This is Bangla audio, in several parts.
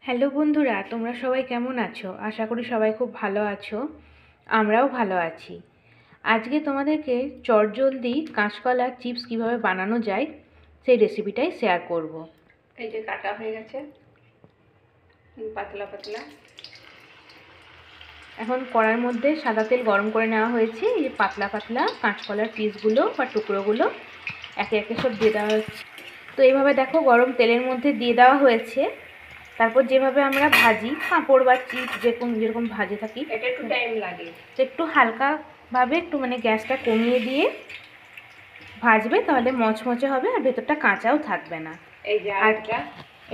হ্যালো বন্ধুরা, তোমরা সবাই কেমন আছো? আশা করি সবাই খুব ভালো আছো। আমরাও ভালো আছি। আজকে তোমাদেরকে চটজলদি কাঁচকলার চিপস কিভাবে বানানো যায় সেই রেসিপিটাই শেয়ার করব। এই যে কাটা হয়ে গেছে পাতলা পাতলা। এখন কড়ার মধ্যে সাদা তেল গরম করে নেওয়া হয়েছে। এই যে পাতলা পাতলা কাঁচকলার পিসগুলো বা টুকরোগুলো একে একে সব দিয়ে দেওয়া হচ্ছে। তো এইভাবে দেখো গরম তেলের মধ্যে দিয়ে দেওয়া হয়েছে। তারপর যেভাবে আমরা ভাজি পাঁপড় বা চিপস যেরকম ভাজে থাকি, এটা একটু টাইম লাগে, একটু হালকাভাবে একটু মানে গ্যাসটা কমিয়ে দিয়ে ভাজবে, তাহলে মচমচে হবে আর ভেতরটা কাঁচাও থাকবে না। এই যে আরেকটা,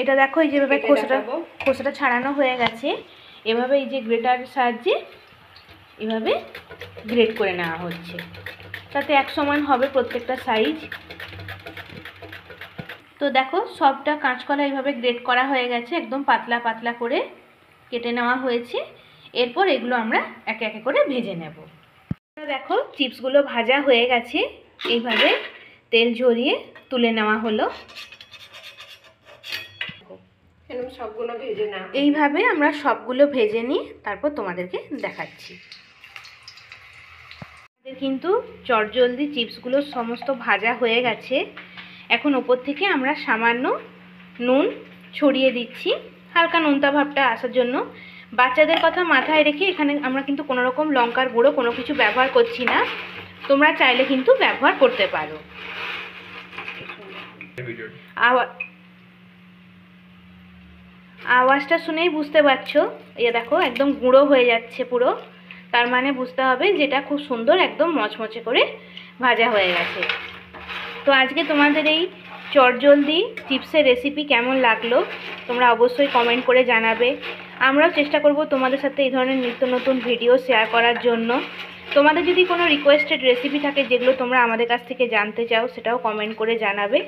এটা দেখো এই যেভাবে খোসাটা ছাড়ানো হয়ে গেছে, এভাবে এই যে গ্রেটারের সাহায্যে এভাবে গ্রেট করে নেওয়া হচ্ছে, তাতে এক সমান হবে প্রত্যেকটা সাইজ। তো দেখো সবটা কাঁচকলা এইভাবে গ্রেট করা হয়ে গেছে, একদম পাতলা পাতলা করে কেটে নেওয়া হয়েছে। এরপর এগুলো আমরা একে একে করে ভেজে নেব। দেখো চিপসগুলো ভাজা হয়ে গেছে, এইভাবে তেল ঝরিয়ে তুলে নেওয়া হলো। সবগুলো ভেজে না, এইভাবে আমরা সবগুলো ভেজে নিয়ে তারপর তোমাদেরকে দেখাচ্ছি। কিন্তু চটজলদি চিপসগুলো সমস্ত ভাজা হয়ে গেছে। এখন ওপর থেকে আমরা সামান্য নুন ছড়িয়ে দিচ্ছি, হালকা নোনতা ভাবটা আসার জন্য। বাচ্চাদের কথা মাথায় রেখে এখানে আমরা কিন্তু কোনো রকম লঙ্কার গুঁড়ো কোনো কিছু ব্যবহার করছি না, তোমরা চাইলে কিন্তু ব্যবহার করতে পারো। আওয়াজটা শুনেই বুঝতে পারছো, এই দেখো একদম গুঁড়ো হয়ে যাচ্ছে পুরো, তার মানে বুঝতে হবে যেটা খুব সুন্দর একদম মচমচে করে ভাজা হয়ে গেছে। তো আজকে তোমাদের এই চটজলদি চিপসের রেসিপি কেমন লাগলো তোমরা অবশ্যই কমেন্ট করে জানাবে। আমরাও চেষ্টা করব তোমাদের সাথে এই ধরনের নিত্য নতুন ভিডিও শেয়ার করার জন্য। তোমাদের যদি কোনো রিকোয়েস্টেড রেসিপি থাকে যেগুলো তোমরা আমাদের কাছ থেকে জানতে চাও, সেটাও কমেন্ট করে জানাবে।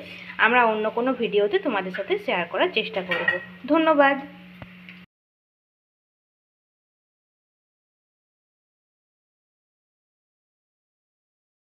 আমরা অন্য কোনো ভিডিওতে তোমাদের সাথে শেয়ার করার চেষ্টা করব। ধন্যবাদ।